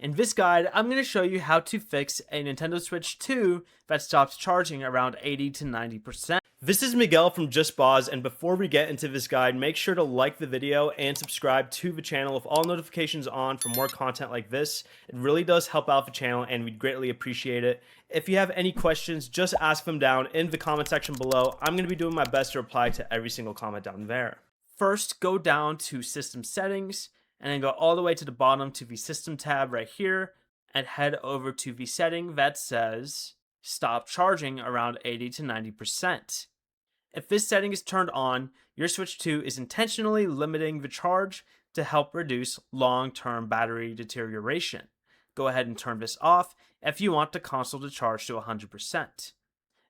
In this guide, I'm going to show you how to fix a Nintendo Switch 2 that stops charging around 80 to 90%. This is Miguel from JustBoz, and before we get into this guide, make sure to like the video and subscribe to the channel with all notifications on for more content like this. It really does help out the channel and we'd greatly appreciate it. If you have any questions, just ask them down in the comment section below. I'm going to be doing my best to reply to every single comment down there. First, go down to System Settings, and then go all the way to the bottom to the System tab right here, and head over to the setting that says Stop Charging around 80 to 90%. If this setting is turned on, your Switch 2 is intentionally limiting the charge to help reduce long-term battery deterioration. Go ahead and turn this off if you want the console to charge to 100%.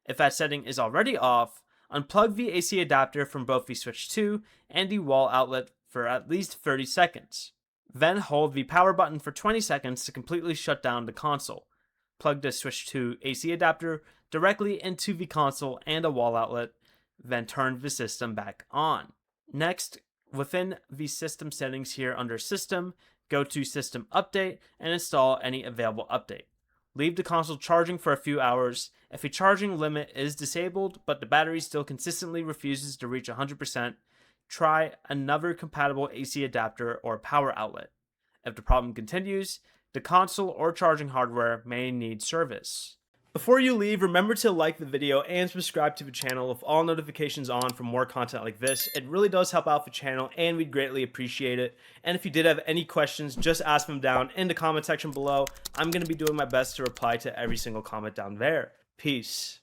If that setting is already off, unplug the AC adapter from both the Switch 2 and the wall outlet for at least 30 seconds. Then hold the power button for 20 seconds to completely shut down the console. Plug the Switch 2 AC adapter directly into the console and a wall outlet, then turn the system back on. Next, within the system settings here under System, go to System Update and install any available update. Leave the console charging for a few hours. If a charging limit is disabled but the battery still consistently refuses to reach 100%, try another compatible AC adapter or power outlet. If the problem continues, the console or charging hardware may need service. Before you leave, remember to like the video and subscribe to the channel with all notifications on for more content like this. It really does help out the channel and we'd greatly appreciate it. And if you did have any questions, just ask them down in the comment section below. I'm going to be doing my best to reply to every single comment down there. Peace.